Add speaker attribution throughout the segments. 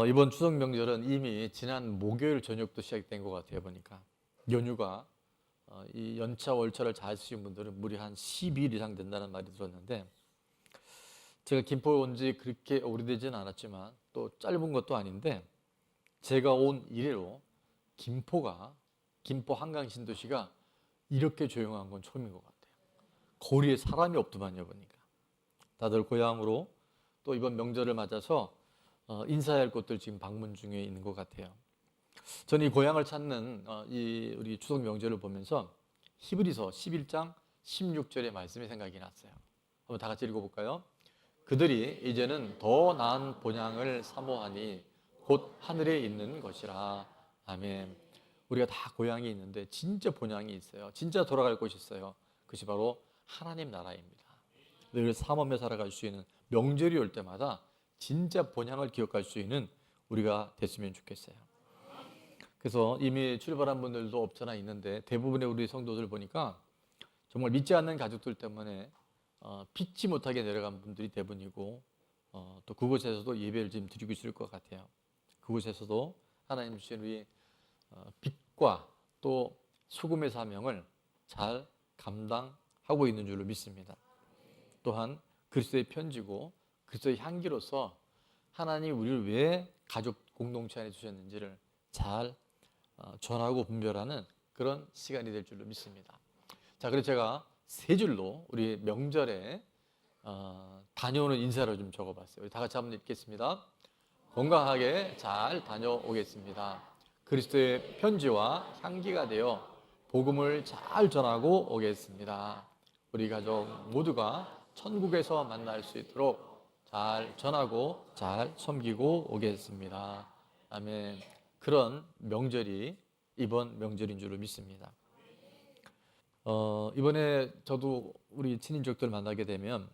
Speaker 1: 이번 추석 명절은 이미 지난 목요일 저녁도 시작된 것 같아요. 보니까 연휴가 이 연차 월차를 잘 쓰신 분들은 무려 한 12일 이상 된다는 말이 들었는데, 제가 김포에 온 지 그렇게 오래되지는 않았지만 또 짧은 것도 아닌데, 제가 온 이래로 김포 한강 신도시가 이렇게 조용한 건 처음인 것 같아요. 거리에 사람이 없더만요. 보니까 다들 고향으로 또 이번 명절을 맞아서 인사해야 할 곳들 지금 방문 중에 있는 것 같아요. 저는 이 고향을 찾는 이 우리 추석 명절을 보면서 히브리서 11장 16절의 말씀이 생각이 났어요. 한번 다 같이 읽어볼까요? 그들이 이제는 더 나은 본향을 사모하니 곧 하늘에 있는 것이라. 아멘. 우리가 다 고향이 있는데 진짜 본향이 있어요. 진짜 돌아갈 곳이 있어요. 그것이 바로 하나님 나라입니다. 늘 사모하며 살아갈 수 있는 명절이 올 때마다 진짜 본향을 기억할 수 있는 우리가 됐으면 좋겠어요. 그래서 이미 출발한 분들도 없잖아 있는데, 대부분의 우리 성도들 보니까 정말 믿지 않는 가족들 때문에 믿지 못하게 내려간 분들이 대부분이고, 또 그곳에서도 예배를 지금 드리고 있을 것 같아요. 그곳에서도 하나님 주신 우리 빛과 또 소금의 사명을 잘 감당하고 있는 줄로 믿습니다. 또한 그리스도의 편지고 그리스도의 향기로서 하나님 우리를 왜 가족 공동체 안에 주셨는지를 잘 전하고 분별하는 그런 시간이 될 줄로 믿습니다. 자, 그래서 제가 세 줄로 우리 명절에 다녀오는 인사를 좀 적어봤어요. 우리 다 같이 한번 읽겠습니다. 건강하게 잘 다녀오겠습니다. 그리스도의 편지와 향기가 되어 복음을 잘 전하고 오겠습니다. 우리 가족 모두가 천국에서 만날 수 있도록 잘 전하고 잘 섬기고 오겠습니다. 아멘. 그런 명절이 이번 명절인 줄로 믿습니다. 이번에 저도 우리 친인족들 만나게 되면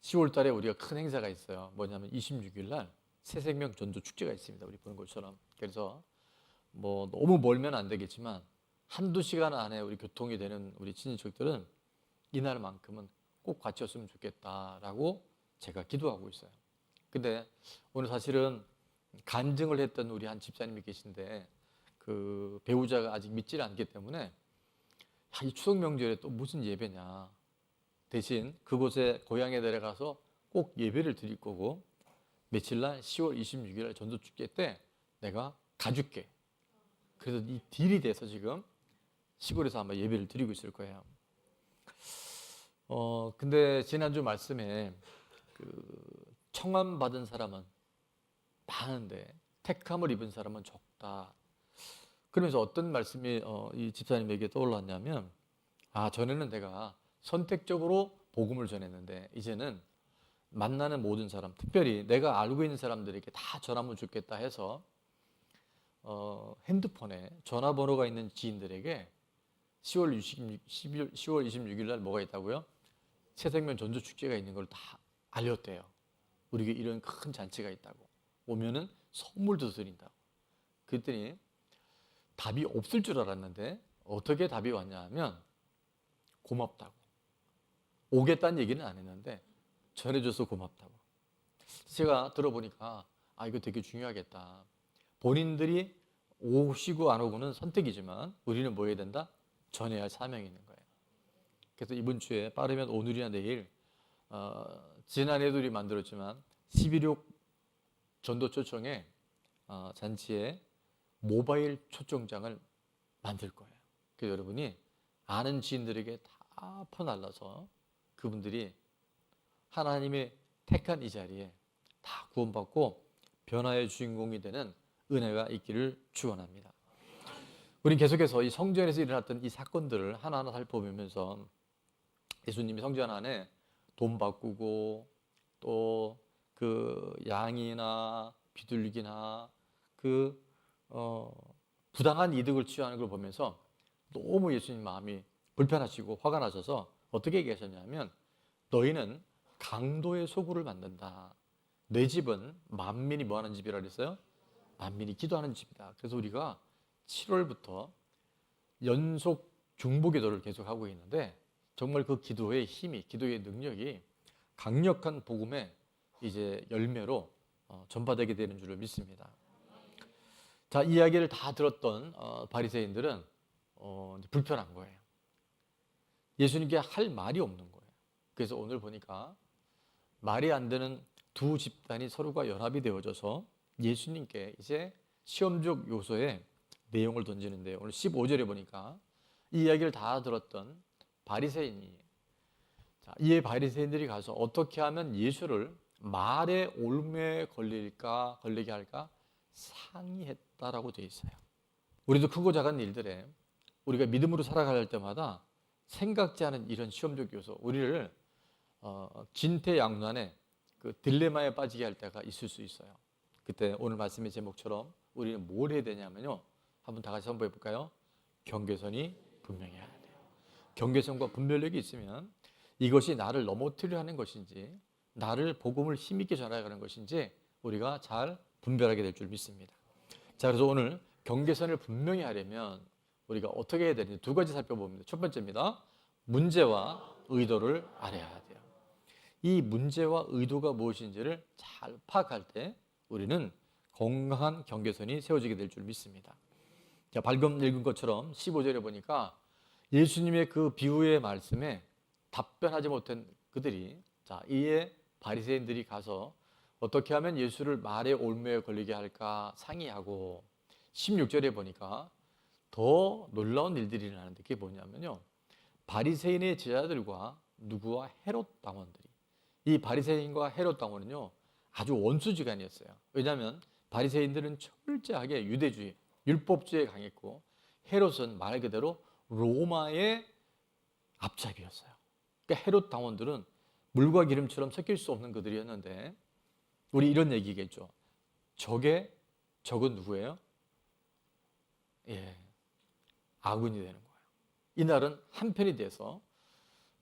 Speaker 1: 10월 달에 우리가 큰 행사가 있어요. 뭐냐면 26일 날 새생명 전도 축제가 있습니다. 우리 보는 것처럼. 그래서 뭐 너무 멀면 안 되겠지만 한두 시간 안에 우리 교통이 되는 우리 친인족들은 이날만큼은 꼭 같이 왔으면 좋겠다라고 제가 기도하고 있어요. 근데 오늘 사실은 간증을 했던 우리 한 집사님이 계신데, 그 배우자가 아직 믿지를 않기 때문에 이 추석 명절에 또 무슨 예배냐, 대신 그곳에 고향에 내려가서 꼭 예배를 드릴 거고 며칠 날 10월 26일 전도축제 때 내가 가줄게. 그래서 이 딜이 돼서 지금 시골에서 아마 예배를 드리고 있을 거예요. 근데 지난주 말씀에 그 청함 받은 사람은 많은데 택함을 입은 사람은 적다. 그러면서 어떤 말씀이 이 집사님에게 떠올랐냐면, 전에는 내가 선택적으로 복음을 전했는데 이제는 만나는 모든 사람, 특별히 내가 알고 있는 사람들에게 다 전하면 좋겠다 해서 핸드폰에 전화번호가 있는 지인들에게 10월 26일 날 뭐가 있다고요? 새생명 전도축제가 있는 걸 다 알렸대요. 우리에게 이런 큰 잔치가 있다고. 오면은 선물도 드린다고. 그랬더니 답이 없을 줄 알았는데 어떻게 답이 왔냐 하면 고맙다고. 오겠다는 얘기는 안 했는데 전해줘서 고맙다고. 제가 들어보니까 이거 되게 중요하겠다. 본인들이 오시고 안 오고는 선택이지만 우리는 뭐 해야 된다? 전해야 할 사명이 있는 거예요. 그래서 이번 주에 빠르면 오늘이나 내일 지난해도 우리 만들었지만 11.6 전도초청에 잔치에 모바일 초청장을 만들 거예요. 그래서 여러분이 아는 지인들에게 다 퍼날라서 그분들이 하나님의 택한 이 자리에 다 구원받고 변화의 주인공이 되는 은혜가 있기를 축원합니다. 우린 계속해서 이 성전에서 일어났던 이 사건들을 하나하나 살펴보면서 예수님이 성전 안에 돈 바꾸고 또 그 양이나 비둘기나 그 부당한 이득을 취하는 걸 보면서 너무 예수님 마음이 불편하시고 화가 나셔서 어떻게 얘기하셨냐면, 너희는 강도의 소굴을 만든다. 내 집은 만민이 뭐 하는 집이라 그랬어요? 만민이 기도하는 집이다. 그래서 우리가 7월부터 연속 중보기도를 계속하고 있는데, 정말 그 기도의 힘이, 기도의 능력이 강력한 복음의 이제 열매로 전파되게 되는 줄을 믿습니다. 자, 이야기를 다 들었던 바리새인들은 이제 불편한 거예요. 예수님께 할 말이 없는 거예요. 그래서 오늘 보니까 말이 안 되는 두 집단이 서로가 연합이 되어져서 예수님께 이제 시험적 요소의 내용을 던지는데, 오늘 15절에 보니까 이 이야기를 다 들었던 바리새인이, 자, 이 바리새인들이 가서 어떻게 하면 예수를 말의 올무에 걸리게 할까 상의했다라고 되어 있어요. 우리도 크고 작은 일들에 우리가 믿음으로 살아갈 때마다 생각지 않은 이런 시험적 요소, 우리를 진퇴양난의 그 딜레마에 빠지게 할 때가 있을 수 있어요. 그때 오늘 말씀의 제목처럼 우리는 뭘 해야 되냐면요, 한번 다 같이 선포해 볼까요? 경계선이 분명해야 돼요. 경계선과 분별력이 있으면 이것이 나를 넘어뜨려 하는 것인지, 나를 복음을 힘있게 전하가는 것인지 우리가 잘 분별하게 될 줄 믿습니다. 자, 그래서 오늘 경계선을 분명히 하려면 우리가 어떻게 해야 되는지 두 가지 살펴봅니다. 첫 번째입니다. 문제와 의도를 알아야 돼요. 이 문제와 의도가 무엇인지를 잘 파악할 때 우리는 건강한 경계선이 세워지게 될 줄 믿습니다. 자, 방금 읽은 것처럼 15절에 보니까 예수님의 그 비유의 말씀에 답변하지 못한 그들이, 자, 이에 바리새인들이 가서 어떻게 하면 예수를 말의 올무에 걸리게 할까 상의하고, 16절에 보니까 더 놀라운 일들이 일어나는데, 그게 뭐냐면요, 바리새인의 제자들과 누구와 헤롯 당원들이, 이 바리새인과 헤롯 당원은요 아주 원수지간이었어요. 왜냐하면 바리새인들은 철저하게 유대주의, 율법주의에 강했고, 헤롯은 말 그대로 로마의 앞잡이였어요. 그러니까 헤롯 당원들은 물과 기름처럼 섞일 수 없는 그들이었는데, 우리 이런 얘기겠죠. 적은 누구예요? 예, 아군이 되는 거예요. 이날은 한편이 돼서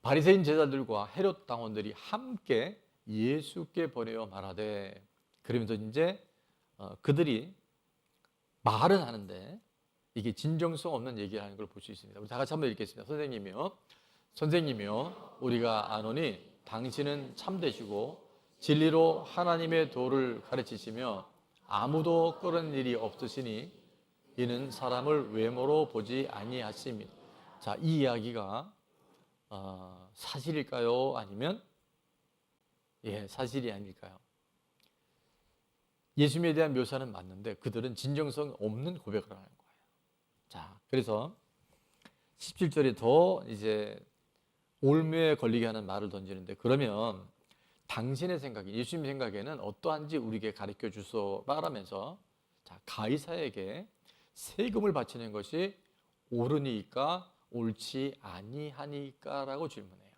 Speaker 1: 바리새인 제자들과 헤롯 당원들이 함께 예수께 보내어 말하되, 그러면서 이제 그들이 말은 하는데 이게 진정성 없는 얘기를 하는 걸 볼 수 있습니다. 우리 다 같이 한번 읽겠습니다. 선생님이요 우리가 아노니 당신은 참되시고 진리로 하나님의 도를 가르치시며 아무도 끄는 일이 없으시니 이는 사람을 외모로 보지 아니하십니다. 자, 이 이야기가 사실일까요? 아니면 사실이 아닐까요? 예수님에 대한 묘사는 맞는데 그들은 진정성 없는 고백을 하는 거예요. 자, 그래서 17절에 더 이제 올무에 걸리게 하는 말을 던지는데, 그러면 당신의 생각에, 예수님 생각에는 어떠한지 우리에게 가르쳐 주소 말하면서, 자, 가이사에게 세금을 바치는 것이 옳으니까 옳지 아니하니까라고 질문해요.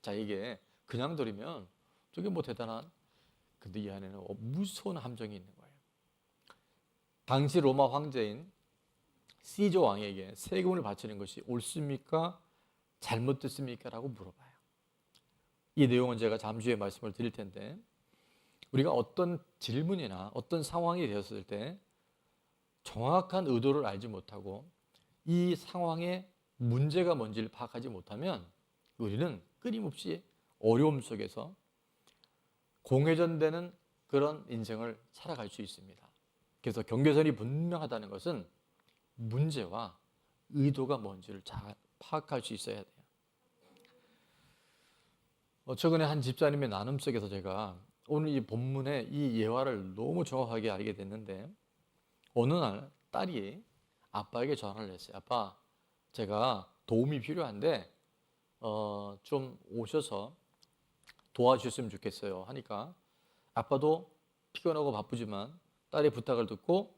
Speaker 1: 자, 이게 그냥 들으면 저게 뭐 대단한, 근데 이 안에는 무서운 함정이 있는 거예요. 당시 로마 황제인 시저 왕에게 세금을 바치는 것이 옳습니까? 잘못됐습니까? 라고 물어봐요. 이 내용은 제가 잠시 후에 말씀을 드릴 텐데, 우리가 어떤 질문이나 어떤 상황이 되었을 때 정확한 의도를 알지 못하고 이 상황의 문제가 뭔지를 파악하지 못하면 우리는 끊임없이 어려움 속에서 공회전되는 그런 인생을 살아갈 수 있습니다. 그래서 경계선이 분명하다는 것은 문제와 의도가 뭔지를 잘 파악할 수 있어야 돼요. 최근에 한 집사님의 나눔 속에서 제가 오늘 이 본문의 이 예화를 너무 정확하게 알게 됐는데, 어느 날 딸이 아빠에게 전화를 했어요. 아빠, 제가 도움이 필요한데 좀 오셔서 도와주셨으면 좋겠어요 하니까, 아빠도 피곤하고 바쁘지만 딸의 부탁을 듣고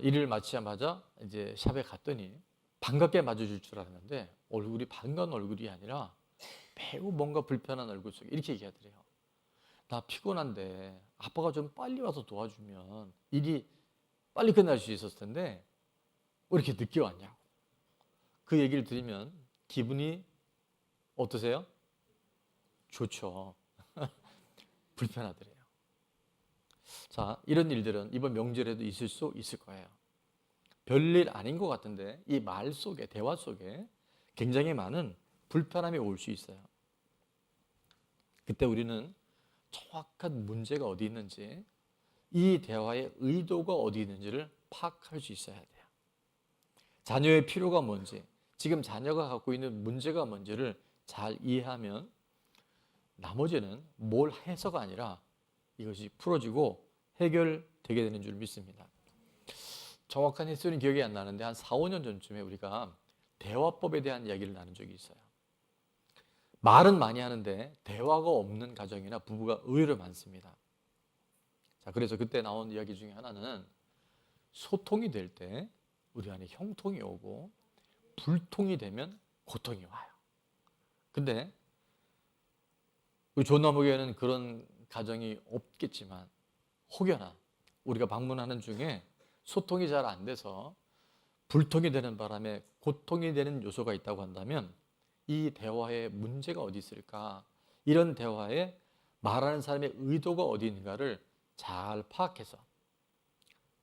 Speaker 1: 일을 마치자마자 이제 샵에 갔더니 반갑게 맞아줄 줄 알았는데 얼굴이 반가운 얼굴이 아니라 매우 뭔가 불편한 얼굴 속에 이렇게 얘기하더래요. 나 피곤한데 아빠가 좀 빨리 와서 도와주면 일이 빨리 끝날 수 있었을 텐데 왜 이렇게 늦게 왔냐고. 그 얘기를 들으면 기분이 어떠세요? 좋죠. 불편하더래요. 자, 이런 일들은 이번 명절에도 있을 수 있을 거예요. 별일 아닌 것 같은데 이 말 속에, 대화 속에 굉장히 많은 불편함이 올 수 있어요. 그때 우리는 정확한 문제가 어디 있는지 이 대화의 의도가 어디 있는지를 파악할 수 있어야 돼요. 자녀의 필요가 뭔지, 지금 자녀가 갖고 있는 문제가 뭔지를 잘 이해하면 나머지는 뭘 해서가 아니라 이것이 풀어지고 해결되게 되는 줄 믿습니다. 정확한 횟수는 기억이 안 나는데 한 4, 5년 전쯤에 우리가 대화법에 대한 이야기를 나눈 적이 있어요. 말은 많이 하는데 대화가 없는 가정이나 부부가 의외로 많습니다. 자, 그래서 그때 나온 이야기 중에 하나는 소통이 될 때 우리 안에 형통이 오고 불통이 되면 고통이 와요. 근데 우리 조나무교회는 그런 가정이 없겠지만 혹여나 우리가 방문하는 중에 소통이 잘 안 돼서 불통이 되는 바람에 고통이 되는 요소가 있다고 한다면 이 대화에 문제가 어디 있을까? 이런 대화에 말하는 사람의 의도가 어디 있는가를 잘 파악해서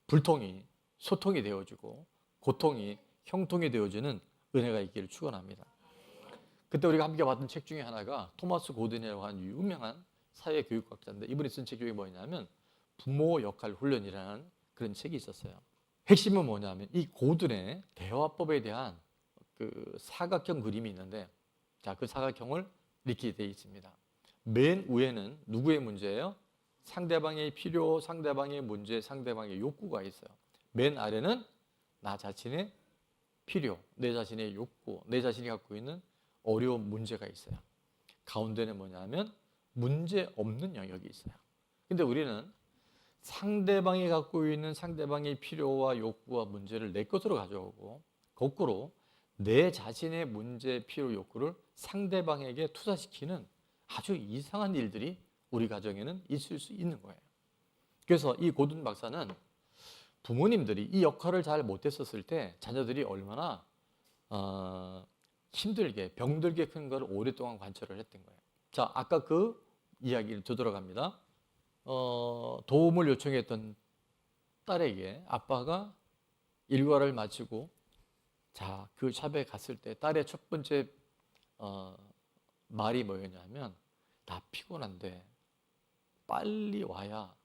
Speaker 1: 불통이 소통이 되어지고 고통이 형통이 되어지는 은혜가 있기를 축원합니다. 그때 우리가 함께 봤던 책 중에 하나가 토마스 고든이라고 하는 유명한 사회교육학자인데 이분이 쓴 책 중에 뭐냐면 부모 역할 훈련이라는 그런 책이 있었어요. 핵심은 뭐냐면 이 고든의 대화법에 대한 그 사각형 그림이 있는데 자, 그 사각형을 이렇게 되어 있습니다. 맨 위에는 누구의 문제예요? 상대방의 필요, 상대방의 문제, 상대방의 욕구가 있어요. 맨 아래는 나 자신의 필요, 내 자신의 욕구, 내 자신이 갖고 있는 어려운 문제가 있어요. 가운데는 뭐냐면 문제 없는 영역이 있어요. 근데 우리는 상대방이 갖고 있는 상대방의 필요와 욕구와 문제를 내 것으로 가져오고 거꾸로 내 자신의 문제, 필요, 욕구를 상대방에게 투사시키는 아주 이상한 일들이 우리 가정에는 있을 수 있는 거예요. 그래서 이 고든 박사는 부모님들이 이 역할을 잘 못했었을 때 자녀들이 얼마나 힘들게 병들게 큰 걸 오랫동안 관찰을 했던 거예요. 자, 아까 그 이야기를 되돌아갑니다. 도움을 요청했던 딸에게 아빠가 일과를 마치고 자, 그 샵에 갔을 때 딸의 첫 번째 말이 뭐였냐면 나 피곤한데 빨리 와야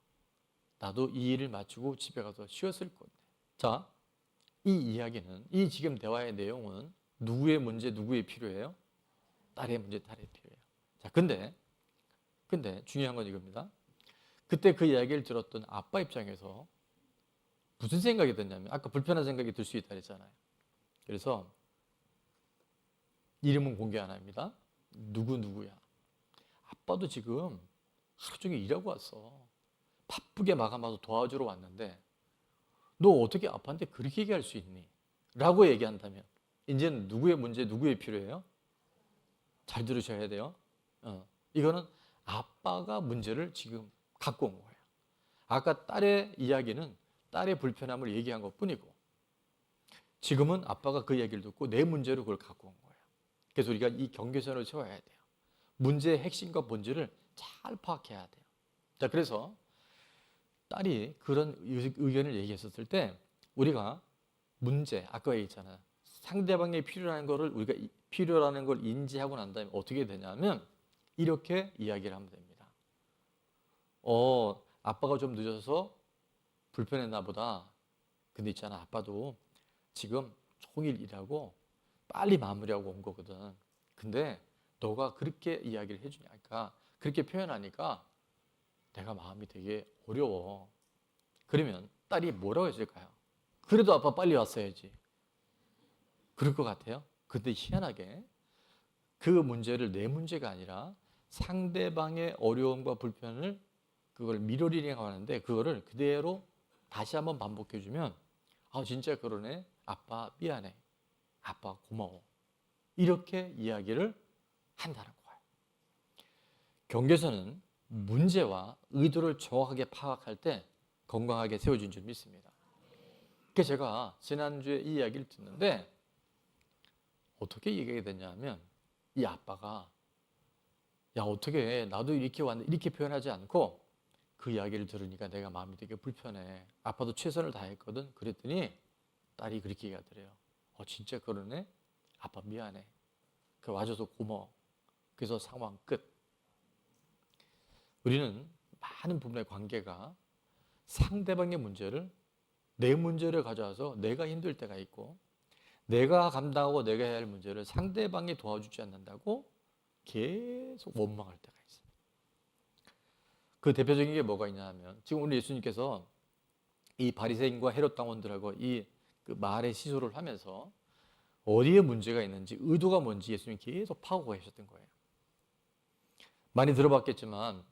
Speaker 1: 나도 이 일을 마치고 집에 가서 쉬었을 건데. 자, 이 이야기는 이 지금 대화의 내용은 누구의 문제, 누구의 필요예요? 딸의 문제, 딸의 필요예요. 자, 근데 중요한 건 이겁니다. 그때 그 이야기를 들었던 아빠 입장에서 무슨 생각이 드냐면 아까 불편한 생각이 들 수 있다 그랬잖아요. 그래서 이름은 공개 안 합니다. 누구야. 아빠도 지금 하루 종일 일하고 왔어. 바쁘게 마감하고 도와주러 왔는데 너 어떻게 아빠한테 그렇게 얘기할 수 있니? 라고 얘기한다면 이제는 누구의 문제, 누구의 필요예요? 잘 들으셔야 돼요. 이거는 아빠가 문제를 지금 갖고 온 거예요. 아까 딸의 이야기는 딸의 불편함을 얘기한 것뿐이고 지금은 아빠가 그 얘기를 듣고 내 문제로 그걸 갖고 온 거예요. 그래서 우리가 이 경계선을 세워야 돼요. 문제의 핵심과 본질을 잘 파악해야 돼요. 자, 그래서 딸이 그런 의견을 얘기했었을 때 우리가 문제, 아까 얘기했잖아요. 상대방의 필요라는 걸 인지하고 난 다음에 어떻게 되냐면 이렇게 이야기를 하면 됩니다. 아빠가 좀 늦어서 불편했나 보다. 근데 있잖아, 아빠도 지금 종일 일하고 빨리 마무리하고 온 거거든. 근데 너가 그렇게 이야기를 해주니까, 그렇게 표현하니까 내가 마음이 되게 어려워. 그러면 딸이 뭐라고 했을까요? 그래도 아빠 빨리 왔어야지. 그럴 것 같아요. 근데 희한하게 그 문제를 내 문제가 아니라 상대방의 어려움과 불편을 그걸 미러링하고 하는데 그거를 그대로 다시 한번 반복해주면 진짜 그러네. 아빠 미안해. 아빠 고마워. 이렇게 이야기를 한다는 거예요. 경계선은 문제와 의도를 정확하게 파악할 때 건강하게 세워진 줄 믿습니다. 그래서 제가 지난주에 이 이야기를 듣는데 어떻게 얘기가 됐냐면 이 아빠가 야 어떻게 나도 이렇게 왔는데 이렇게 표현하지 않고 그 이야기를 들으니까 내가 마음이 되게 불편해. 아빠도 최선을 다했거든. 그랬더니 딸이 그렇게 얘기하더래요. 진짜 그러네. 아빠 미안해. 그 와줘서 고마워. 그래서 상황 끝. 우리는 많은 부분의 관계가 상대방의 문제를 내 문제를 가져와서 내가 힘들 때가 있고 내가 감당하고 내가 해야 할 문제를 상대방이 도와주지 않는다고 계속 원망할 때가 있어요. 그 대표적인 게 뭐가 있냐 하면 지금 오늘 예수님께서 이 바리새인과 헤롯 당원들하고 이 그 말의 시소를 하면서 어디에 문제가 있는지 의도가 뭔지 예수님이 계속 파고가 계셨던 거예요. 많이 들어봤겠지만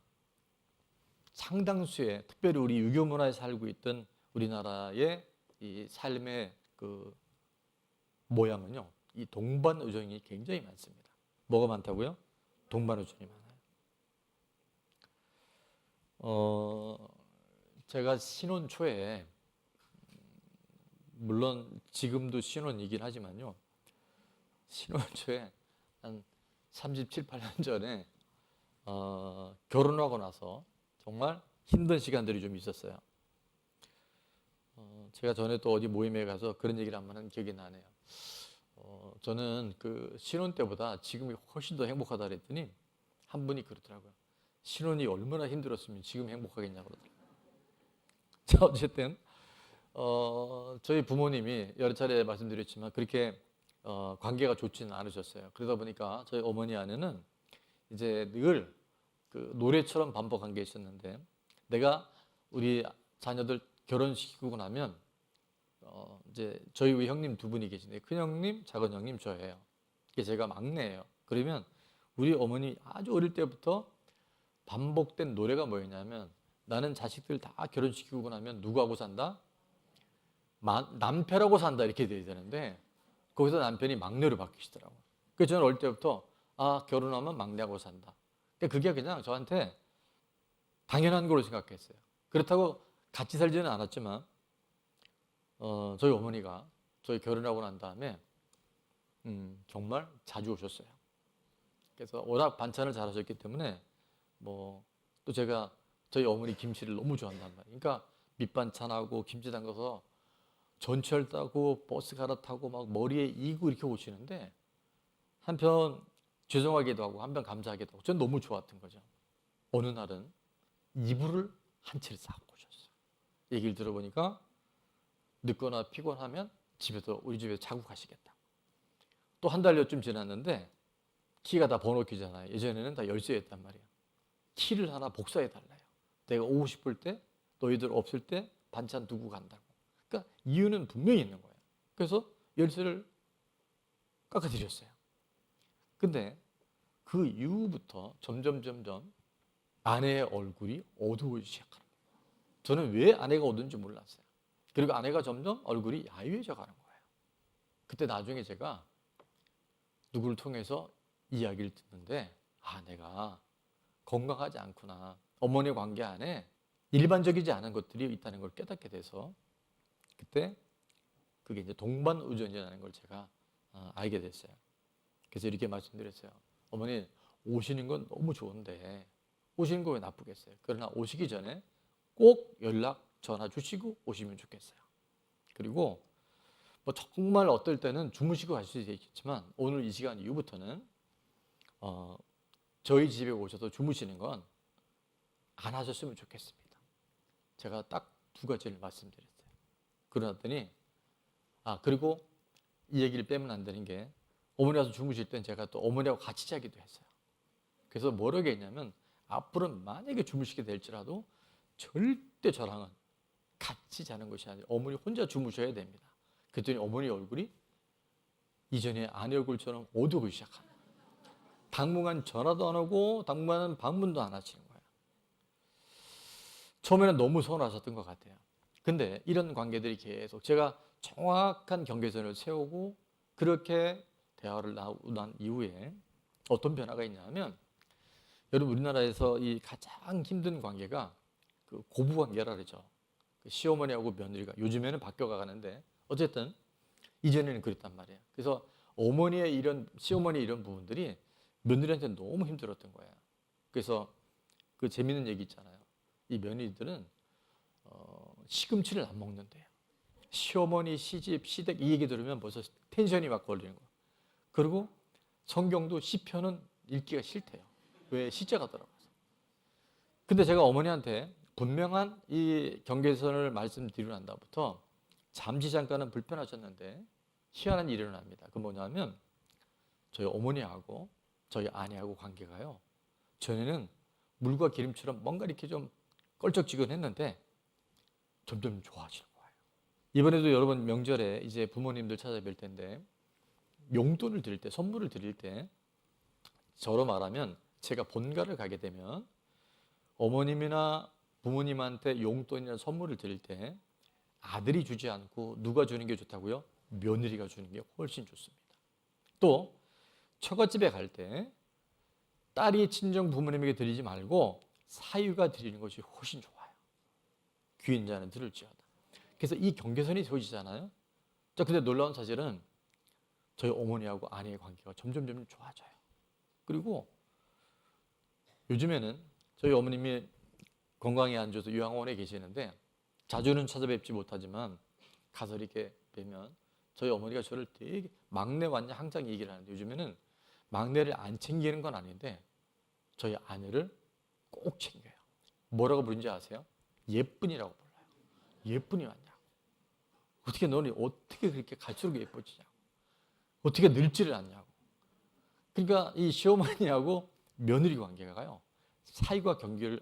Speaker 1: 상당수의 특별히 우리 유교 문화에 살고 있던 우리나라의 이 삶의 그 모양은요, 이 동반 의존이 굉장히 많습니다. 뭐가 많다고요? 동반 의존이 많아요. 제가 신혼 초에 물론 지금도 신혼이긴 하지만요. 신혼 초에 한 37, 8년 전에 결혼하고 나서 정말 힘든 시간들이 좀 있었어요. 제가 전에 또 어디 모임에 가서 그런 얘기를 한번 한 기억이 나네요. 저는 그 신혼 때보다 지금이 훨씬 더 행복하다 그랬더니 한 분이 그러더라고요. 신혼이 얼마나 힘들었으면 지금 행복하겠냐고 그러더라고요. 자, 어쨌든 저희 부모님이 여러 차례 말씀드렸지만 그렇게 관계가 좋지는 않으셨어요. 그러다 보니까 저희 어머니 안에는 이제 늘 그 노래처럼 반복한 게 있었는데 내가 우리 자녀들 결혼시키고 나면 이제 저희 우리 형님 두 분이 계신데 큰 형님, 작은 형님 저예요. 이게 제가 막내예요. 그러면 우리 어머니 아주 어릴 때부터 반복된 노래가 뭐였냐면 나는 자식들 다 결혼시키고 나면 누구하고 산다? 남편하고 산다 이렇게 돼야 되는데 거기서 남편이 막내로 바뀌시더라고요. 그래서 저는 어릴 때부터 결혼하면 막내하고 산다. 그게 그냥 저한테 당연한 걸로 생각했어요. 그렇다고 같이 살지는 않았지만 저희 어머니가 저희 결혼하고 난 다음에 정말 자주 오셨어요. 그래서 워낙 반찬을 잘하셨기 때문에 뭐 또 제가 저희 어머니 김치를 너무 좋아한단 말이에요. 그러니까 밑반찬하고 김치 담가서 전철 타고 버스 갈아타고 막 머리에 이고 이렇게 오시는데 한편 죄송하기도 하고 한편 감사하기도 하고 전 너무 좋았던 거죠. 어느 날은 이불을 한 채를 싹 오셨어요. 얘기를 들어보니까 늦거나 피곤하면 우리 집에서 자고 가시겠다. 또 한 달여쯤 지났는데 키가 다 번호키잖아요. 예전에는 다 열쇠였단 말이에요. 키를 하나 복사해 달라요. 내가 오고 싶을 때 너희들 없을 때 반찬 두고 간다고. 그러니까 이유는 분명히 있는 거예요. 그래서 열쇠를 깎아드렸어요. 근데 그 이후부터 점점 아내의 얼굴이 어두워지기 시작하는 거예요. 저는 왜 아내가 어두운지 몰랐어요. 그리고 아내가 점점 얼굴이 야유해져 가는 거예요. 그때 나중에 제가 누구를 통해서 이야기를 듣는데 내가 건강하지 않구나. 어머니 관계 안에 일반적이지 않은 것들이 있다는 걸 깨닫게 돼서 그때 그게 이제 동반 의존이라는 걸 제가 알게 됐어요. 그래서 이렇게 말씀드렸어요. 어머니 오시는 건 너무 좋은데 오시는 거 왜 나쁘겠어요? 그러나 오시기 전에 꼭 연락 전화 주시고 오시면 좋겠어요. 그리고 뭐 정말 어떨 때는 주무시고 가실 수 있겠지만 오늘 이 시간 이후부터는 저희 집에 오셔서 주무시는 건 안 하셨으면 좋겠습니다. 제가 딱 두 가지를 말씀드렸어요. 그러더니 그리고 이 얘기를 빼면 안 되는 게 어머니 와서 주무실 땐 제가 또 어머니하고 같이 자기도 했어요. 그래서 뭐라고 했냐면 앞으로는 만약에 주무시게 될지라도 절대 저랑은 같이 자는 것이 아니라 어머니 혼자 주무셔야 됩니다. 그랬더니 어머니 얼굴이 이전에 아내 얼굴처럼 어두우기 시작합니다. 당분간 전화도 안 오고 당분간은 방문도 안 하시는 거예요. 처음에는 너무 서운하셨던 것 같아요. 근데 이런 관계들이 계속 제가 정확한 경계선을 세우고 그렇게 대화를 나눈 이후에 어떤 변화가 있냐면 여러분 우리나라에서 이 가장 힘든 관계가 그 고부관계라 그러죠. 그 시어머니하고 며느리가 요즘에는 바뀌어가는데 어쨌든 이전에는 그랬단 말이에요. 그래서 시어머니의 이런 부분들이 며느리한테 너무 힘들었던 거예요. 그래서 그 재밌는 얘기 있잖아요. 이 며느리들은 시금치를 안 먹는데요. 시어머니, 시집, 시댁 이 얘기 들으면 벌써 텐션이 막 걸리는 거예요. 그리고 성경도 시편은 읽기가 싫대요. 왜? 시자가 들어가서. 근데 제가 어머니한테 분명한 이 경계선을 말씀드리고 난 다음부터 잠시 잠깐은 불편하셨는데 희한한 일이 일어납니다. 그 뭐냐면 저희 어머니하고 저희 아내하고 관계가요, 전에는 물과 기름처럼 뭔가 이렇게 좀 껄쩍지근했는데 점점 좋아지는 거예요. 이번에도 여러분 명절에 이제 부모님들 찾아뵐 텐데 용돈을 드릴 때, 선물을 드릴 때, 저로 말하면 제가 본가를 가게 되면 어머님이나 부모님한테 용돈이나 선물을 드릴 때 아들이 주지 않고 누가 주는 게 좋다고요? 며느리가 주는 게 훨씬 좋습니다. 또 처갓집에 갈 때 딸이 친정 부모님에게 드리지 말고 사위가 드리는 것이 훨씬 좋아요. 귀인 자는 들을지어다. 그래서 이 경계선이 세워지잖아요. 자, 근데 놀라운 사실은 저희 어머니하고 아내의 관계가 점점 좋아져요. 그리고 요즘에는 저희 어머님이 건강에 안 좋아서 요양원에 계시는데 자주는 찾아뵙지 못하지만 가서 이렇게 뵈면 저희 어머니가 저를 되게 막내 왔냐 항상 얘기를 하는데, 요즘에는 막내를 안 챙기는 건 아닌데 저희 아내를 꼭 챙겨요. 뭐라고 부르는지 아세요? 예쁜이라고 불러요. 예쁜이 왔냐고. 어떻게 너는 어떻게 그렇게 갈수록 예뻐지냐고. 어떻게 늙지를 않냐고. 그러니까 이 시어머니하고 며느리 관계가요, 사위가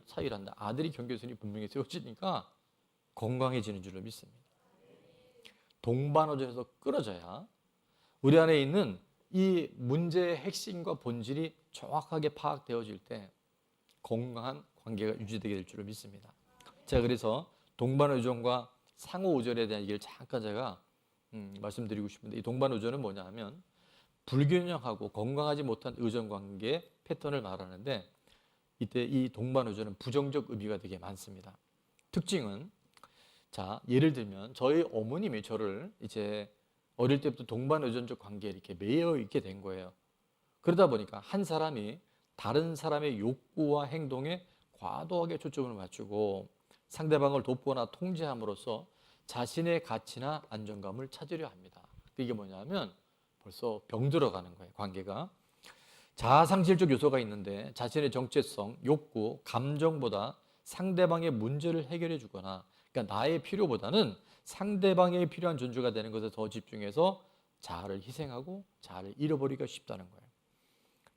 Speaker 1: 사위란다. 아들이 경계선이 분명히 세워지니까 건강해지는 줄로 믿습니다. 동반어전에서 끊어져야 우리 안에 있는 이 문제의 핵심과 본질이 정확하게 파악되어질 때 건강한 관계가 유지되게 될 줄로 믿습니다. 자, 그래서 동반의존과 상호의존에 대한 얘기를 잠깐 제가 말씀드리고 싶은데, 이 동반의존은 뭐냐 하면 불균형하고 건강하지 못한 의존관계의 패턴을 말하는데, 이때 이 동반의존은 부정적 의미가 되게 많습니다. 특징은, 자, 예를 들면 저희 어머님이 저를 이제 어릴 때부터 동반의존적 관계에 이렇게 매여 있게 된 거예요. 그러다 보니까 한 사람이 다른 사람의 욕구와 행동에 과도하게 초점을 맞추고 상대방을 돕거나 통제함으로써 자신의 가치나 안정감을 찾으려 합니다. 이게 뭐냐면 벌써 병들어가는 거예요, 관계가. 자아상실적 요소가 있는데 자신의 정체성, 욕구, 감정보다 상대방의 문제를 해결해 주거나, 그러니까 나의 필요보다는 상대방의 필요한 존재가 되는 것에 더 집중해서 자아를 희생하고 자아를 잃어버리기가 쉽다는 거예요.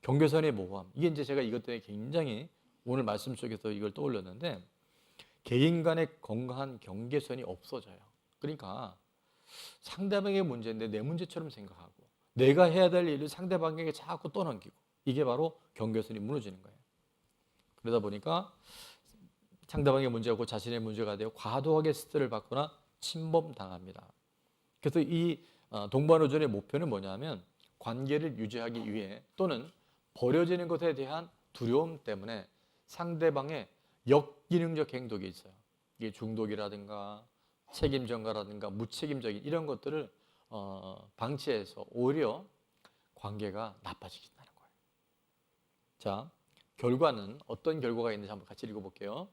Speaker 1: 경계선의 모호함. 이게 이제 제가 이것 때문에 굉장히 오늘 말씀 속에서 이걸 떠올렸는데, 개인 간의 건강한 경계선이 없어져요. 그러니까 상대방의 문제인데 내 문제처럼 생각하고 내가 해야 될 일을 상대방에게 자꾸 떠넘기고, 이게 바로 경계선이 무너지는 거예요. 그러다 보니까 상대방의 문제고 자신의 문제가 되어 과도하게 스트레스를 받거나 침범당합니다. 그래서 이 동반의존의 목표는 뭐냐면 관계를 유지하기 위해 또는 버려지는 것에 대한 두려움 때문에 상대방의 역기능적 행동이 있어요. 이게 중독이라든가 책임 전가라든가 무책임적인 이런 것들을 방치해서 오히려 관계가 나빠지긴다는 거예요. 자, 결과는 어떤 결과가 있는지 한번 같이 읽어볼게요.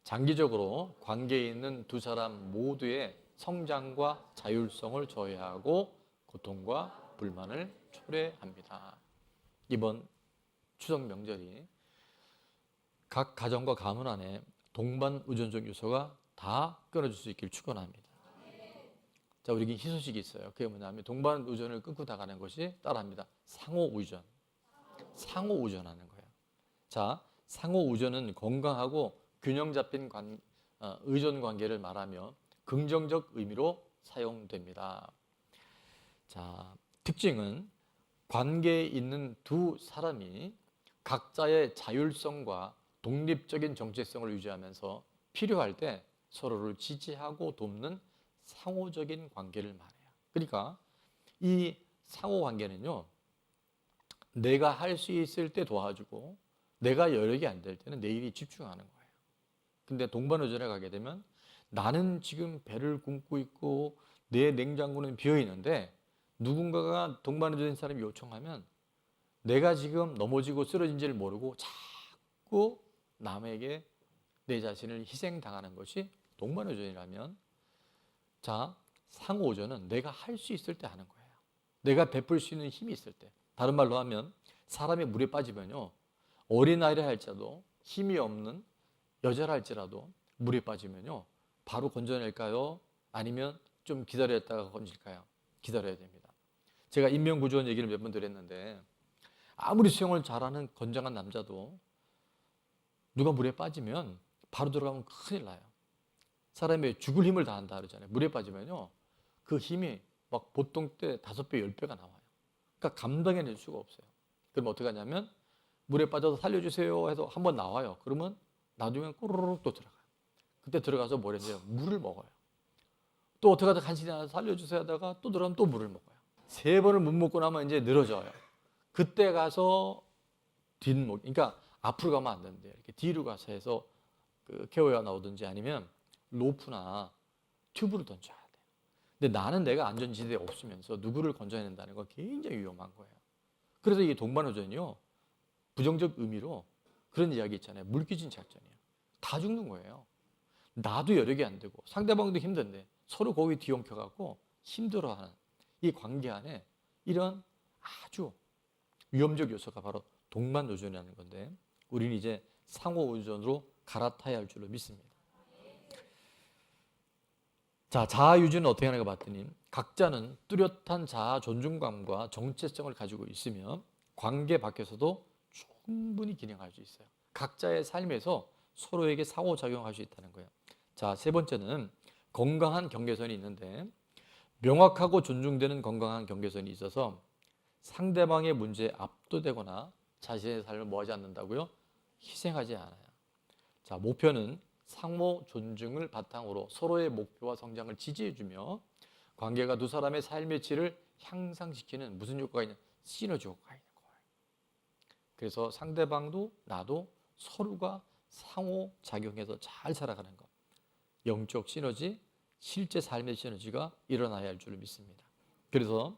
Speaker 1: 장기적으로 관계에 있는 두 사람 모두의 성장과 자율성을 저해하고 고통과 불만을 초래합니다. 이번 추석 명절이 각 가정과 가문 안에 동반 의존적 요소가 다 끊어질 수 있기를 축원합니다. 자, 우리에게 희소식이 있어요. 그게 뭐냐면 동반 의존을 끊고 나가는 것이 따라합니다. 상호 의존. 상호 의존하는 거예요. 자, 상호 의존은 건강하고 균형 잡힌 의존 관계를 말하며 긍정적 의미로 사용됩니다. 자, 특징은 관계에 있는 두 사람이 각자의 자율성과 독립적인 정체성을 유지하면서 필요할 때 서로를 지지하고 돕는 상호적인 관계를 말해요. 그러니까 이 상호 관계는요, 내가 할 수 있을 때 도와주고 내가 여력이 안 될 때는 내 일에 집중하는 거예요. 근데 동반의존에 가게 되면 나는 지금 배를 굶고 있고 내 냉장고는 비어 있는데 누군가가 동반의존인 사람이 요청하면 내가 지금 넘어지고 쓰러진지를 모르고 자꾸 남에게 내 자신을 희생당하는 것이 동반의존이라면, 자, 상호의존은 내가 할 수 있을 때 하는 거예요. 내가 베풀 수 있는 힘이 있을 때. 다른 말로 하면 사람이 물에 빠지면요, 어린아이라 할지라도 힘이 없는 여자라 할지라도 물에 빠지면요, 바로 건져낼까요? 아니면 좀 기다렸다가 건질까요? 기다려야 됩니다. 제가 인명구조원 얘기를 몇 번 드렸는데, 아무리 수영을 잘하는 건장한 남자도 누가 물에 빠지면 바로 들어가면 큰일 나요. 사람이 죽을 힘을 다한다 그러잖아요. 물에 빠지면요, 그 힘이 막 보통 때 5배, 10배가 나와요. 그러니까 감당해낼 수가 없어요. 그럼 어떻게 하냐면, 물에 빠져서 살려주세요 해서 한번 나와요. 그러면 나중에 꼬르륵 또 들어가요. 그때 들어가서 뭘 했냐면 물을 먹어요. 또 어떻게 하다 간신히 하나 살려주세요 하다가 또 들어가면 또 물을 먹어요. 3번을 못 먹고 나면 이제 늘어져요. 그때 가서 뒷목, 그러니까 앞으로 가면 안 되는데 이렇게 뒤로 가서 해서 그 케어가 나오든지 아니면 로프나 튜브를 던져야 돼요. 근데 나는 내가 안전지대에 없으면서 누구를 건져야 된다는 건 굉장히 위험한 거예요. 그래서 이게 동반호전이요, 부정적 의미로 그런 이야기 있잖아요. 물귀신 작전이에요. 다 죽는 거예요. 나도 여력이 안 되고 상대방도 힘든데 서로 거기 뒤엉켜갖고 힘들어하는 이 관계 안에 이런 아주 위험적 요소가 바로 동반노전이라는 건데, 우리는 이제 상호의존으로 갈아타야 할 줄로 믿습니다. 자, 자아유지는 어떻게 하는가 봤더니, 각자는 뚜렷한 자아 존중감과 정체성을 가지고 있으며 관계 밖에서도 충분히 기능할 수 있어요. 각자의 삶에서 서로에게 상호작용할 수 있다는 거예요. 자, 3번째는 건강한 경계선이 있는데, 명확하고 존중되는 건강한 경계선이 있어서 상대방의 문제에 압도되거나 자신의 삶을 뭐하지 않는다고요? 희생하지 않아요. 자, 목표는 상호 존중을 바탕으로 서로의 목표와 성장을 지지해주며 관계가 두 사람의 삶의 질을 향상시키는 무슨 효과가 있냐? 시너지 효과가 있는 거예요. 그래서 상대방도 나도 서로가 상호작용해서 잘 살아가는 것, 영적 시너지, 실제 삶의 시너지가 일어나야 할 줄 믿습니다. 그래서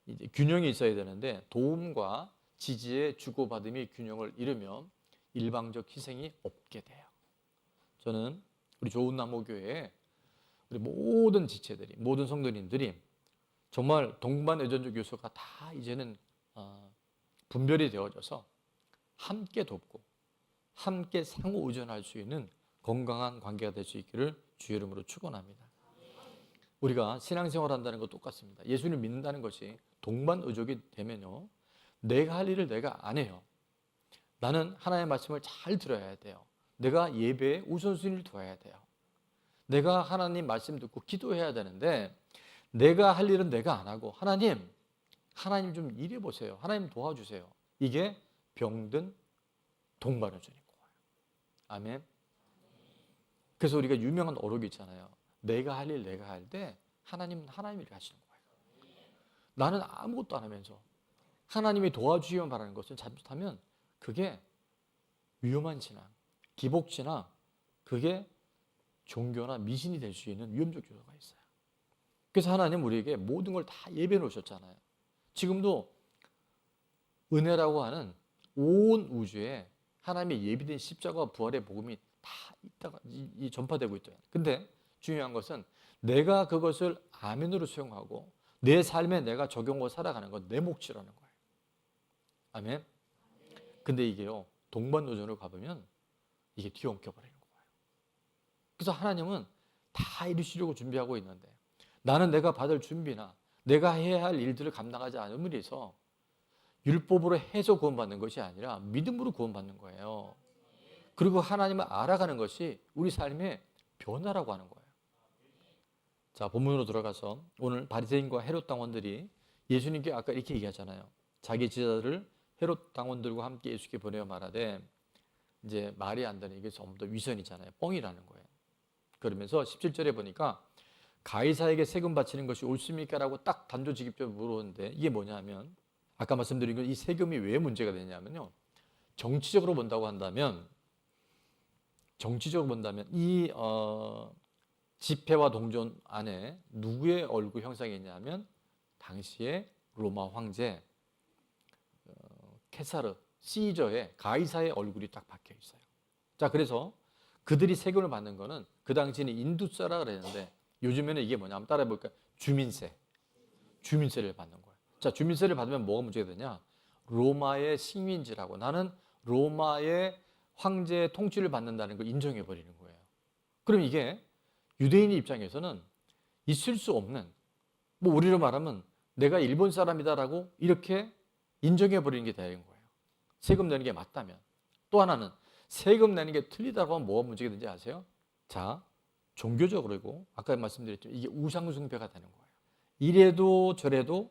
Speaker 1: 이제 균형이 있어야 되는데, 도움과 지지의 주고받음이 균형을 이루면 일방적 희생이 없게 돼요. 저는 우리 좋은나무교회에 우리 모든 지체들이, 모든 성도님들이 정말 동반의존적 요소가 다 이제는 분별이 되어져서 함께 돕고 함께 상호 의존할 수 있는 건강한 관계가 될 수 있기를 주의 이름으로 축원합니다. 우리가 신앙생활 한다는 것 똑같습니다. 예수를 믿는다는 것이 동반의족이 되면요, 내가 할 일을 내가 안 해요. 나는 하나님의 말씀을 잘 들어야 돼요. 내가 예배에 우선순위를 둬야 돼요. 내가 하나님 말씀 듣고 기도해야 되는데, 내가 할 일은 내가 안 하고 하나님 좀 일해 보세요. 하나님 도와주세요. 이게 병든 동반의존인 거예요. 아멘. 그래서 우리가 유명한 어록이 있잖아요. 내가 할 일 내가 할 때 하나님은 하나님이 하시는 거예요. 나는 아무것도 안 하면서 하나님이 도와주시면 바라는 것을 잘못하면 그게 위험한 신앙, 기복신앙, 그게 종교나 미신이 될 수 있는 위험적 요소가 있어요. 그래서 하나님 우리에게 모든 걸 다 예배해 놓으셨잖아요. 지금도 은혜라고 하는 온 우주에 하나님의 예비된 십자가와 부활의 복음이 다 있다가 전파되고 있대요. 근데 중요한 것은 내가 그것을 아멘으로 수용하고 내 삶에 내가 적용하고 살아가는 건 내 몫이라는 거예요. 아멘. 근데 이게요, 동반노전으로 가보면 이게 뒤엉켜 버리는 거예요. 그래서 하나님은 다 이루시려고 준비하고 있는데, 나는 내가 받을 준비나 내가 해야 할 일들을 감당하지 않음으로 해서 율법으로 해서 구원받는 것이 아니라 믿음으로 구원받는 거예요. 그리고 하나님을 알아가는 것이 우리 삶의 변화라고 하는 거예요. 자, 본문으로 들어가서 오늘 바리새인과 헤롯 당원들이 예수님께 아까 이렇게 얘기하잖아요. 자기 제자들을 헤롯 당원들과 함께 예수께 보내어 말하되, 이제 말이 안 되는, 이게 전부 다 위선이잖아요. 뻥이라는 거예요. 그러면서 17절에 보니까 가이사에게 세금 바치는 것이 옳습니까? 라고 딱 단도직입적으로 물었는데, 이게 뭐냐면 아까 말씀드린 건 이 세금이 왜 문제가 되냐면요, 정치적으로 본다고 한다면 이 집회와 동전 안에 누구의 얼굴 형상이 있냐면 당시에 로마 황제 케사르 시저의 가이사의 얼굴이 딱 박혀 있어요. 자, 그래서 그들이 세금을 받는 거는 그 당시에는 인두세라 그랬는데 요즘에는 이게 뭐냐면 따라해 볼까요? 주민세를 받는 거예요. 자, 주민세를 받으면 뭐가 문제가 되냐? 로마의 식민지라고, 나는 로마의 황제의 통치를 받는다는 걸 인정해 버리는 거예요. 그럼 이게 유대인의 입장에서는 있을 수 없는, 뭐 우리로 말하면 내가 일본 사람이다라고 이렇게 인정해 버리는 게 되는 거예요. 세금 내는 게 맞다면. 또 하나는 세금 내는 게 틀리다고 하면 뭐가 문제가 되는지 아세요? 자, 종교적으로고 아까 말씀드렸죠. 이게 우상숭배가 되는 거예요. 이래도 저래도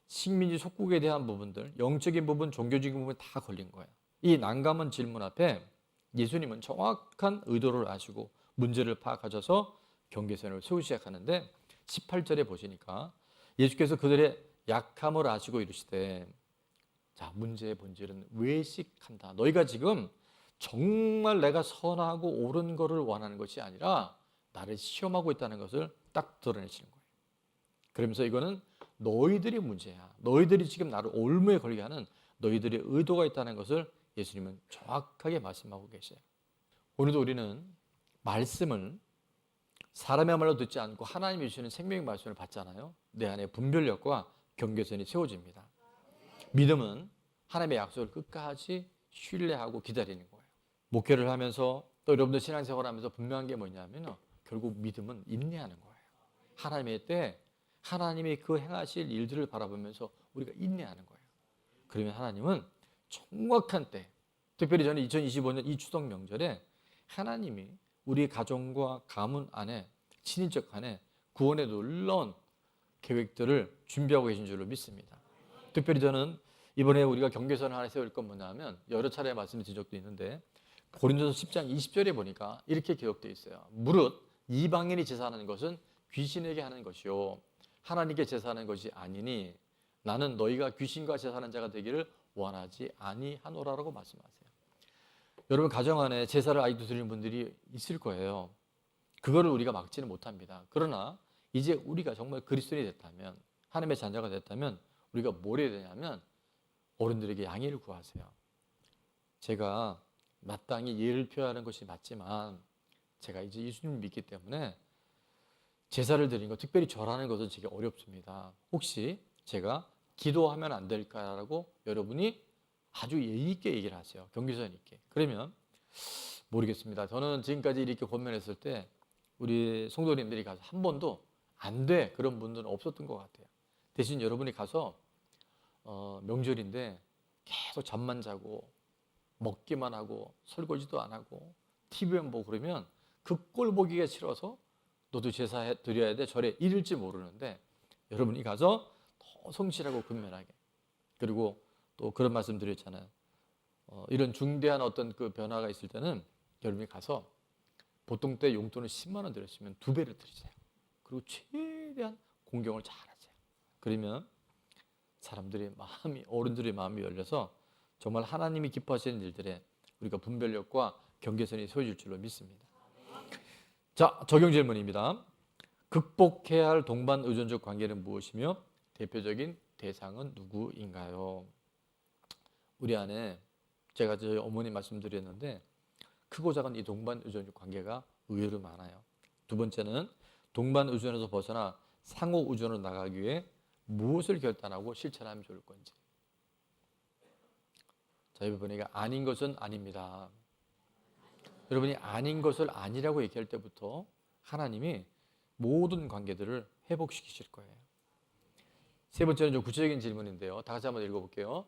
Speaker 1: 식민지 속국에 대한 부분들, 영적인 부분, 종교적인 부분 다 걸린 거예요. 이 난감한 질문 앞에 예수님은 정확한 의도를 아시고 문제를 파악하셔서 경계선을 세우기 시작하는데 18절에 보시니까 예수께서 그들의 약함을 아시고 이르시되, 자, 문제의 본질은 외식한다. 너희가 지금 정말 내가 선하고 옳은 것을 원하는 것이 아니라 나를 시험하고 있다는 것을 딱 드러내시는 거예요. 그러면서 이거는 너희들이 문제야. 너희들이 지금 나를 올무에 걸게 하는 너희들의 의도가 있다는 것을 예수님은 정확하게 말씀하고 계세요. 오늘도 우리는 말씀을 사람의 말로 듣지 않고 하나님이 주시는 생명의 말씀을 받잖아요. 내 안에 분별력과 경계선이 세워집니다. 믿음은 하나님의 약속을 끝까지 신뢰하고 기다리는 거예요. 목회를 하면서 또 여러분들 신앙생활을 하면서 분명한 게 뭐냐면 결국 믿음은 인내하는 거예요. 하나님의 때 하나님이 그 행하실 일들을 바라보면서 우리가 인내하는 거예요. 그러면 하나님은 정확한 때, 특별히 저는 2025년 이 추석 명절에 하나님이 우리 가정과 가문 안에, 친인척 안에 구원의 놀라운 계획들을 준비하고 계신 줄로 믿습니다. 특별히 저는 이번에 우리가 경계선을 하나 세울 건 뭐냐면 여러 차례 말씀드린 적도 있는데 고린도서 10장 20절에 보니까 이렇게 기록되어 있어요. 무릇 이방인이 제사하는 것은 귀신에게 하는 것이요 하나님께 제사하는 것이 아니니 나는 너희가 귀신과 제사하는 자가 되기를 원하지 아니하노라라고 말씀하세요. 여러분 가정 안에 제사를 아직도 드리는 분들이 있을 거예요. 그거를 우리가 막지는 못합니다. 그러나 이제 우리가 정말 그리스도인이 됐다면, 하나님의 자녀가 됐다면 우리가 뭘 해야 되냐면 어른들에게 양해를 구하세요. 제가 마땅히 예를 표하는 것이 맞지만 제가 이제 예수님을 믿기 때문에 제사를 드리는 것, 특별히 절하는 것은 되게 어렵습니다. 혹시 제가 기도하면 안 될까라고 여러분이 아주 예의 있게 얘기를 하세요. 경계선 있게. 그러면 모르겠습니다. 저는 지금까지 이렇게 권면했을 때 우리 성도님들이 가서 한 번도 안 돼 그런 분들은 없었던 것 같아요. 대신 여러분이 가서 명절인데 계속 잠만 자고 먹기만 하고 설거지도 안 하고 TV만 보고 그러면 그 꼴 보기가 싫어서 너도 제사 드려야 돼 절에 이럴지 모르는데 여러분이 가서 더 성실하고 근면하게, 그리고 또 그런 말씀 드렸잖아요. 이런 중대한 어떤 그 변화가 있을 때는 여러분이 가서 보통 때 용돈을 10만 원 드렸으면 2배를 드리세요. 그리고 최대한 공경을 잘하세요. 그러면 사람들의 마음이, 어른들의 마음이 열려서 정말 하나님이 기뻐하시는 일들에 우리가 분별력과 경계선이 세워질 줄로 믿습니다. 자, 적용 질문입니다. 극복해야 할 동반 의존적 관계는 무엇이며 대표적인 대상은 누구인가요? 우리 안에 제가 저희 어머니 말씀드렸는데 크고 작은 이 동반 의존적 관계가 의외로 많아요. 두 번째는 동반 의존에서 벗어나 상호 의존으로 나가기 위해 무엇을 결단하고 실천하면 좋을 건지. 자, 여기 보니까 아닌 것은 아닙니다. 여러분이 아닌 것을 아니라고 얘기할 때부터 하나님이 모든 관계들을 회복시키실 거예요. 세 번째는 좀 구체적인 질문인데요. 다 같이 한번 읽어볼게요.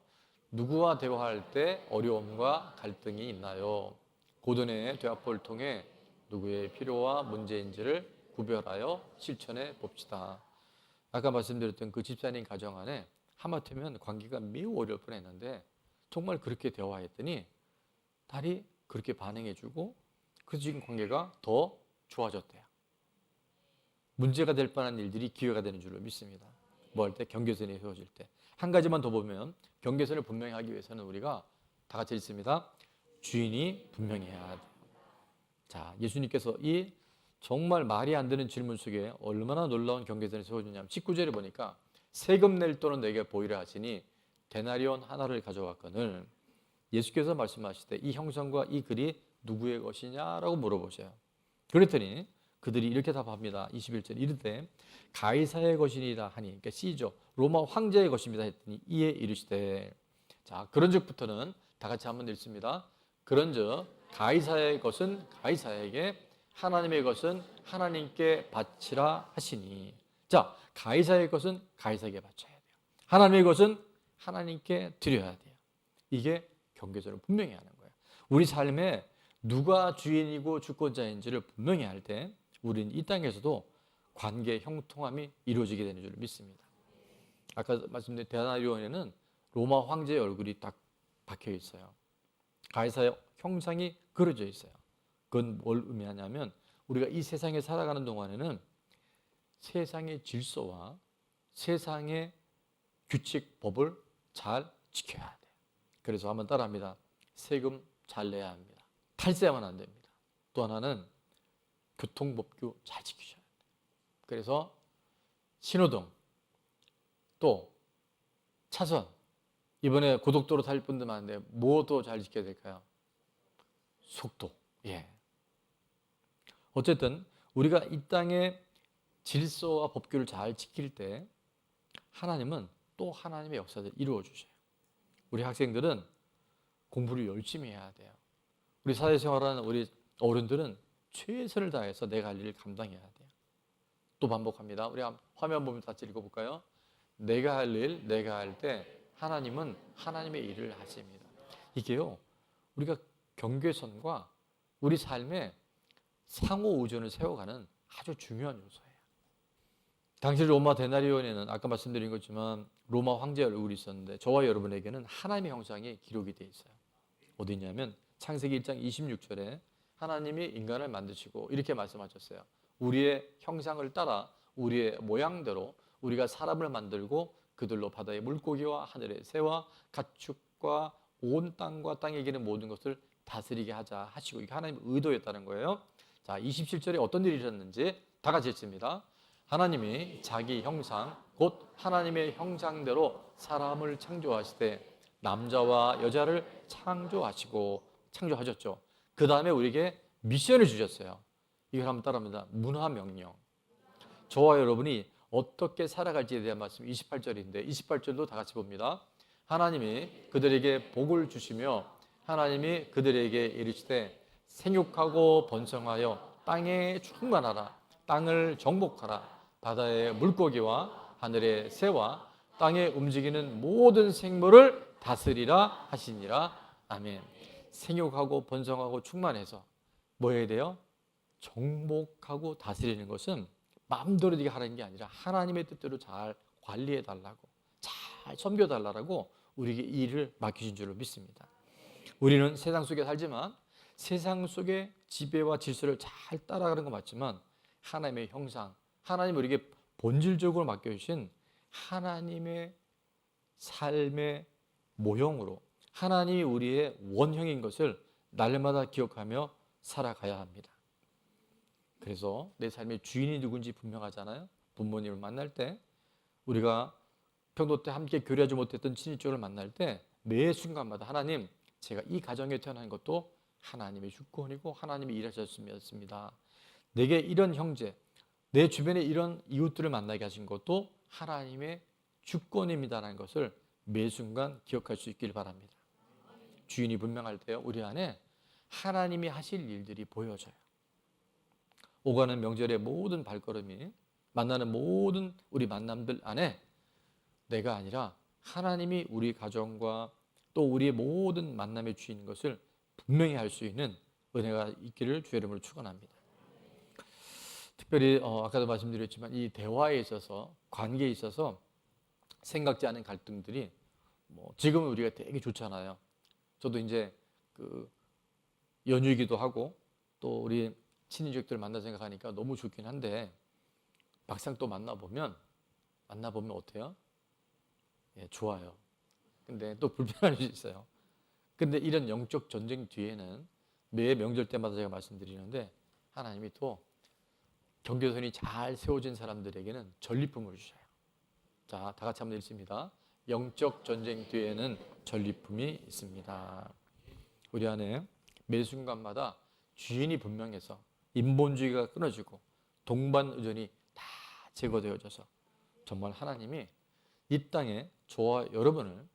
Speaker 1: 누구와 대화할 때 어려움과 갈등이 있나요? 고든의 대화법을 통해 누구의 필요와 문제인지를 구별하여 실천해 봅시다. 아까 말씀드렸던 그 집사님 가정 안에 하마터면 관계가 매우 어려울 뻔했는데 정말 그렇게 대화했더니 딸이 그렇게 반응해주고 그래서 지금 관계가 더 좋아졌대요. 문제가 될 뻔한 일들이 기회가 되는 줄로 믿습니다. 뭐 할 때? 경계선이 세워질 때. 한 가지만 더 보면 경계선을 분명히 하기 위해서는 우리가 다 같이 읽습니다. 주인이 분명히 해야 돼요. 자, 예수님께서 이 정말 말이 안 되는 질문 속에 얼마나 놀라운 경계선이 세워지냐면 19절에 보니까 세금 낼 돈은 내게 보이라 하시니 데나리온 하나를 가져왔거늘 예수께서 말씀하시되 이 형상과 이 글이 누구의 것이냐라고 물어보셔요. 그랬더니 그들이 이렇게 답합니다. 21절 이르되 가이사의 것이니이다 하니, 그러니까 C죠. 로마 황제의 것입니다 했더니 이에 이르시되, 자, 그런즉부터는 다 같이 한번 읽습니다. 그런즉 가이사의 것은 가이사에게, 하나님의 것은 하나님께 바치라 하시니. 자, 가이사의 것은 가이사에게 바쳐야 돼요. 하나님의 것은 하나님께 드려야 돼요. 이게 경계선을 분명히 하는 거예요. 우리 삶에 누가 주인이고 주권자인지를 분명히 할 때 우리는 이 땅에서도 관계 형통함이 이루어지게 되는 줄 믿습니다. 아까 말씀드린 데나리온에는 로마 황제의 얼굴이 딱 박혀 있어요. 가이사의 형상이 그려져 있어요. 그건 뭘 의미하냐면 우리가 이 세상에 살아가는 동안에는 세상의 질서와 세상의 규칙, 법을 잘 지켜야 돼요. 그래서 한번 따라합니다. 세금 잘 내야 합니다. 탈세하면 안 됩니다. 또 하나는 교통법규 잘 지키셔야 돼요. 그래서 신호등, 또 차선, 이번에 고속도로 탈 분들 많은데 뭐도 잘 지켜야 될까요? 속도. 예. 어쨌든 우리가 이 땅의 질서와 법규를 잘 지킬 때 하나님은 또 하나님의 역사를 이루어 주셔요. 우리 학생들은 공부를 열심히 해야 돼요. 우리 사회생활하는 우리 어른들은 최선을 다해서 내가 할 일을 감당해야 돼요. 또 반복합니다. 우리 화면 보면 같이 읽어볼까요? 내가 할 일, 내가 할 때 하나님은 하나님의 일을 하십니다. 이게요, 우리가 경계선과 우리 삶에 상호 의존을 세워가는 아주 중요한 요소예요. 당시 로마 데나리온에는 아까 말씀드린 것지만 로마 황제의 얼굴이 있었는데 저와 여러분에게는 하나님의 형상이 기록이 되어 있어요. 어디 있냐면 창세기 1장 26절에 하나님이 인간을 만드시고 이렇게 말씀하셨어요. 우리의 형상을 따라 우리의 모양대로 우리가 사람을 만들고 그들로 바다의 물고기와 하늘의 새와 가축과 온 땅과 땅에 기는 모든 것을 다스리게 하자 하시고 이게 하나님의 의도였다는 거예요. 자, 27절에 어떤 일이 있었는지 다 같이 읽습니다. 하나님이 자기 형상 곧 하나님의 형상대로 사람을 창조하시되 남자와 여자를 창조하셨죠. 그 다음에 우리에게 미션을 주셨어요. 이걸 한번 따라합니다. 문화명령. 저와 여러분이 어떻게 살아갈지에 대한 말씀 28절인데 28절도 다 같이 봅니다. 하나님이 그들에게 복을 주시며 하나님이 그들에게 이르시되 생육하고 번성하여 땅에 충만하라. 땅을 정복하라. 바다의 물고기와 하늘의 새와 땅에 움직이는 모든 생물을 다스리라 하시니라. 아멘. 생육하고 번성하고 충만해서 뭐 해야 돼요? 정복하고 다스리는 것은 마음대로 네가 하는 게 아니라 하나님의 뜻대로 잘 관리해 달라고, 잘 섬겨 달라고 우리에게 이 일을 맡기신 줄로 믿습니다. 우리는 세상 속에 살지만 세상 속의 지배와 질서를 잘 따라가는 건 맞지만 하나님의 형상, 하나님 우리에게 본질적으로 맡겨주신 하나님의 삶의 모형으로 하나님이 우리의 원형인 것을 날마다 기억하며 살아가야 합니다. 그래서 내 삶의 주인이 누군지 분명하잖아요. 부모님을 만날 때, 우리가 평도 때 함께 교류하지 못했던 친인척을 만날 때 매 순간마다 하나님, 제가 이 가정에 태어난 것도 하나님의 주권이고 하나님이 일하셨습니다. 내게 이런 형제, 내 주변에 이런 이웃들을 만나게 하신 것도 하나님의 주권입니다라는 것을 매 순간 기억할 수 있길 바랍니다. 주인이 분명할 때요, 우리 안에 하나님이 하실 일들이 보여져요. 오가는 명절의 모든 발걸음이, 만나는 모든 우리 만남들 안에 내가 아니라 하나님이 우리 가정과 또 우리의 모든 만남의 주인인 것을 분명히 할 수 있는 은혜가 있기를 주의 이름으로 축원합니다. 특별히 아까도 말씀드렸지만 이 대화에 있어서, 관계에 있어서 생각지 않은 갈등들이 지금은 우리가 되게 좋잖아요. 저도 이제 그 연휴이기도 하고 또 우리 친인척들 만나 생각하니까 너무 좋긴 한데 막상 또 만나보면 어때요? 예, 좋아요. 근데 또 불편할 수 있어요. 근데 이런 영적 전쟁 뒤에는 매 명절 때마다 제가 말씀드리는데 하나님이 또 경계선이 잘 세워진 사람들에게는 전리품을 주셔요. 자, 다 같이 한번 읽습니다. 영적 전쟁 뒤에는 전리품이 있습니다. 우리 안에 매 순간마다 주인이 분명해서 인본주의가 끊어지고 동반 의존이 다 제거되어져서 정말 하나님이 이 땅에 저와 여러분을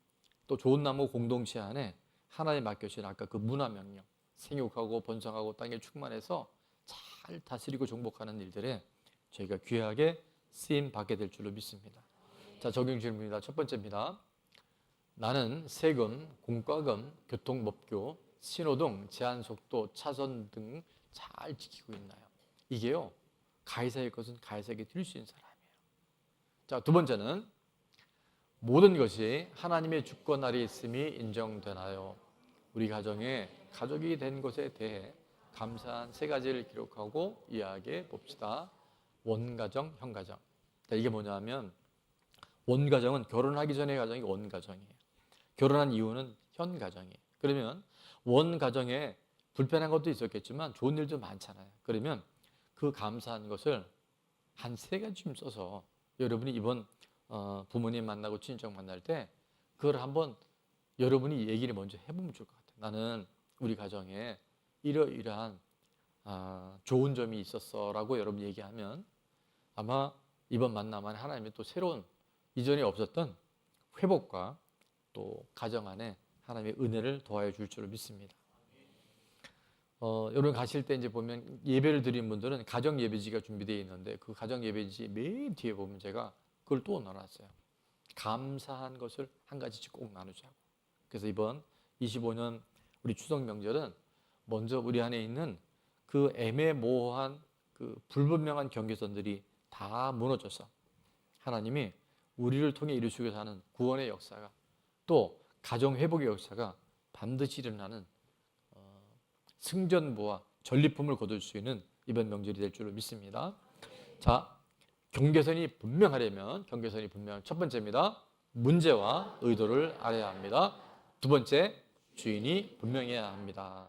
Speaker 1: 또 좋은 나무 공동체 안에 하나님 맡겨주신 아까 그 문화명령, 생육하고 번성하고 땅에 충만해서 잘 다스리고 정복하는 일들에 저희가 귀하게 쓰임 받게 될 줄로 믿습니다. 자, 적용 질문입니다. 첫 번째입니다. 나는 세금, 공과금, 교통법규, 신호등, 제한속도, 차선 등 잘 지키고 있나요? 이게요, 가해자의 것은 가해자에게 드릴 수 있는 사람이에요. 자, 두 번째는 모든 것이 하나님의 주권 아래 있음이 인정되나요? 우리 가정에 가족이 된 것에 대해 감사한 세 가지를 기록하고 이야기해 봅시다. 원가정, 현가정. 자, 이게 뭐냐면 원가정은 결혼하기 전의 가정이 원가정이에요. 결혼한 이후는 현가정이에요. 그러면 원가정에 불편한 것도 있었겠지만 좋은 일도 많잖아요. 그러면 그 감사한 것을 한 세 가지쯤 써서 여러분이 이번 부모님 만나고 친정 만날 때 그걸 한번 여러분이 얘기를 먼저 해보면 좋을 것 같아요. 나는 우리 가정에 이러이러한 좋은 점이 있었어 라고 여러분 얘기하면 아마 이번 만남 안에 하나님의 또 새로운 이전에 없었던 회복과 또 가정 안에 하나님의 은혜를 더하여 줄 줄을 믿습니다. 여러분 가실 때 이제 보면 예배를 드린 분들은 가정 예배지가 준비되어 있는데 그 가정 예배지 맨 뒤에 보면 제가 그걸 또 넣어놨어요. 감사한 것을 한 가지씩 꼭 나누자고. 그래서 이번 25년 우리 추석 명절은 먼저 우리 안에 있는 그 애매모호한 그 불분명한 경계선들이 다 무너져서 하나님이 우리를 통해 이루시고 사는 구원의 역사가 또 가정 회복의 역사가 반드시 일어나는 승전보와 전리품을 거둘 수 있는 이번 명절이 될 줄로 믿습니다. 자, 경계선이 분명하려면 첫 번째입니다. 문제와 의도를 알아야 합니다. 두 번째, 주인이 분명해야 합니다.